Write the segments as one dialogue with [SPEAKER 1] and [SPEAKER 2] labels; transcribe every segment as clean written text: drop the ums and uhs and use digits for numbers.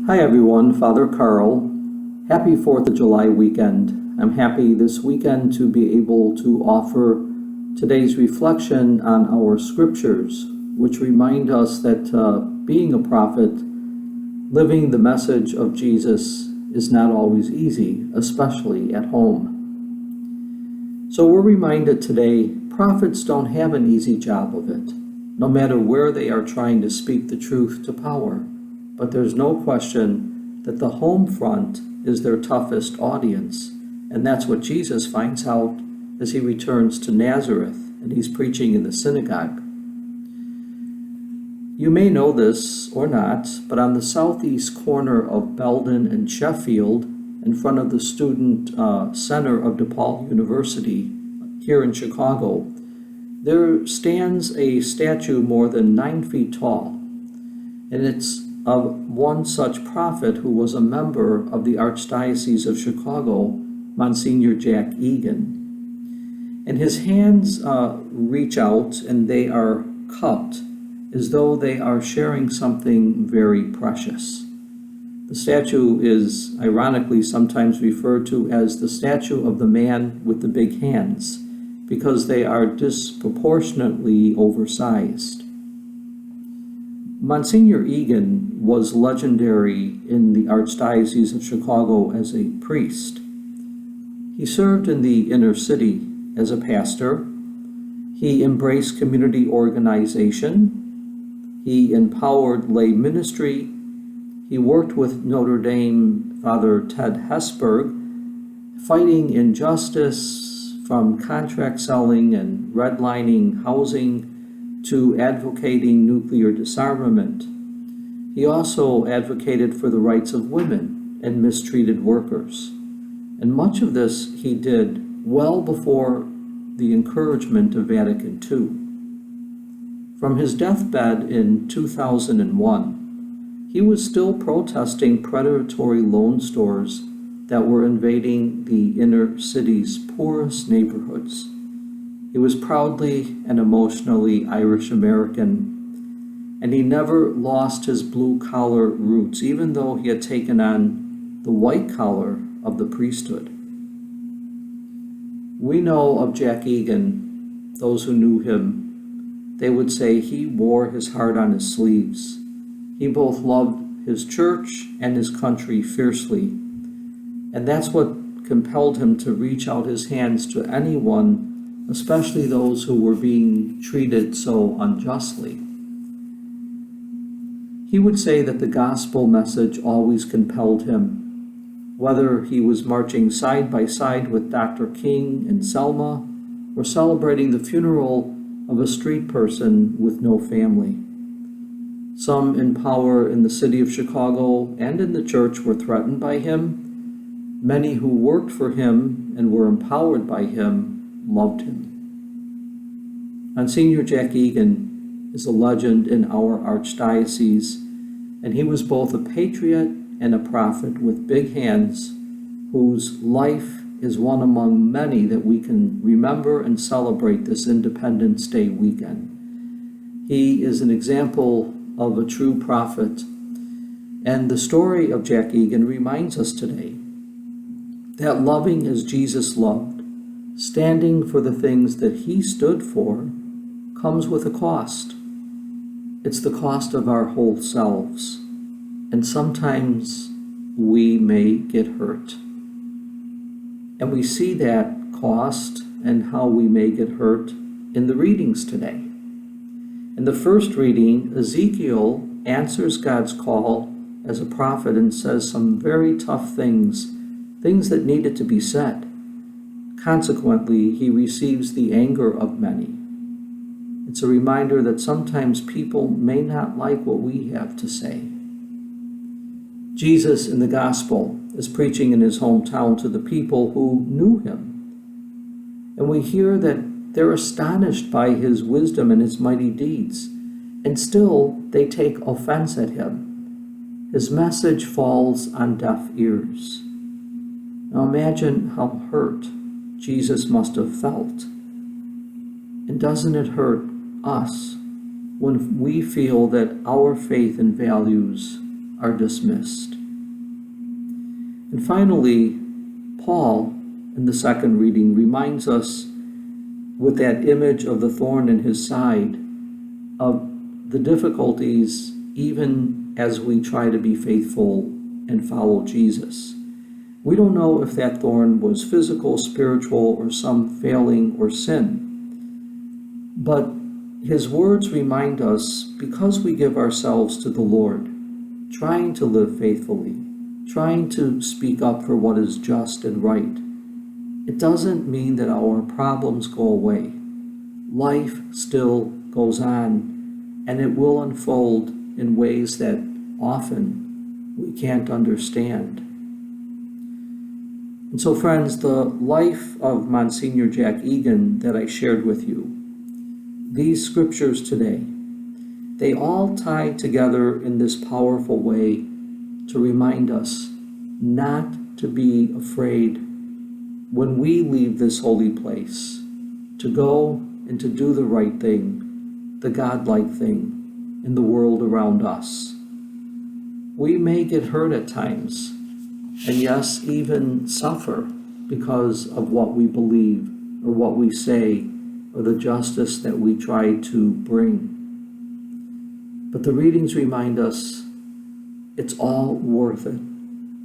[SPEAKER 1] Hi everyone, Father Carl. Happy 4th of July weekend. I'm happy this weekend to be able to offer today's reflection on our scriptures, which remind us that being a prophet, living the message of Jesus is not always easy, especially at home. So we're reminded today, prophets don't have an easy job of it, no matter where they are trying to speak the truth to power. But there's no question that the home front is their toughest audience, and that's what Jesus finds out as he returns to Nazareth and he's preaching in the synagogue. You may know this or not, but on the southeast corner of Belden and Sheffield, in front of the Student Center of DePaul University here in Chicago, there stands a statue more than 9 feet tall, and it's of one such prophet who was a member of the Archdiocese of Chicago, Monsignor Jack Egan. And his hands reach out and they are cupped as though they are sharing something very precious. The statue is ironically sometimes referred to as the statue of the man with the big hands because they are disproportionately oversized. Monsignor Egan was legendary in the Archdiocese of Chicago as a priest. He served in the inner city as a pastor. He embraced community organization. He empowered lay ministry. He worked with Notre Dame Father Ted Hesburgh, fighting injustice from contract selling and redlining housing to advocating nuclear disarmament. He also advocated for the rights of women and mistreated workers. And much of this he did well before the encouragement of Vatican II. From his deathbed in 2001, he was still protesting predatory loan stores that were invading the inner city's poorest neighborhoods. He was proudly and emotionally Irish American, and he never lost his blue-collar roots, even though he had taken on the white collar of the priesthood. We know of Jack Egan, those who knew him, they would say he wore his heart on his sleeves. He both loved his church and his country fiercely, and that's what compelled him to reach out his hands to anyone, especially those who were being treated so unjustly. He would say that the gospel message always compelled him, whether he was marching side by side with Dr. King in Selma or celebrating the funeral of a street person with no family. Some in power in the city of Chicago and in the church were threatened by him. Many who worked for him and were empowered by him loved him. Monsignor Jack Egan is a legend in our archdiocese, and he was both a patriot and a prophet with big hands, whose life is one among many that we can remember and celebrate this Independence Day weekend. He is an example of a true prophet, and the story of Jack Egan reminds us today that loving as Jesus loved, standing for the things that he stood for, comes with a cost. It's the cost of our whole selves, and sometimes we may get hurt. And we see that cost and how we may get hurt in the readings today. In the first reading, Ezekiel answers God's call as a prophet and says some very tough things that needed to be said. Consequently, he receives the anger of many. It's a reminder that sometimes people may not like what we have to say. Jesus in the gospel is preaching in his hometown to the people who knew him. And we hear that they're astonished by his wisdom and his mighty deeds, and still they take offense at him. His message falls on deaf ears. Now imagine how hurt Jesus must have felt. And doesn't it hurt us when we feel that our faith and values are dismissed. And finally, Paul, in the second reading, reminds us with that image of the thorn in his side of the difficulties even as we try to be faithful and follow Jesus. We don't know if that thorn was physical, spiritual, or some failing or sin. But his words remind us, because we give ourselves to the Lord, trying to live faithfully, trying to speak up for what is just and right, it doesn't mean that our problems go away. Life still goes on, and it will unfold in ways that often we can't understand. And so, friends, the life of Monsignor Jack Egan that I shared with you, these scriptures today, they all tie together in this powerful way to remind us not to be afraid when we leave this holy place, to go and to do the right thing, the God-like thing in the world around us. We may get hurt at times, and yes, even suffer because of what we believe or what we say or the justice that we try to bring. But the readings remind us it's all worth it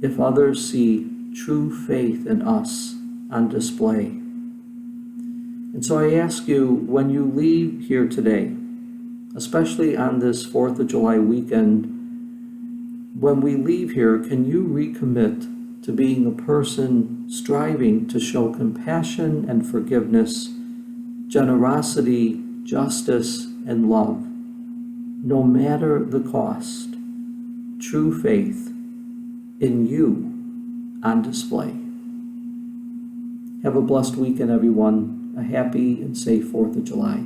[SPEAKER 1] if others see true faith in us on display. And so I ask you, when you leave here today, especially on this 4th of July weekend, when we leave here, can you recommit to being a person striving to show compassion and forgiveness, generosity, justice, and love, no matter the cost, true faith in you on display? Have a blessed weekend, everyone. A happy and safe 4th of July.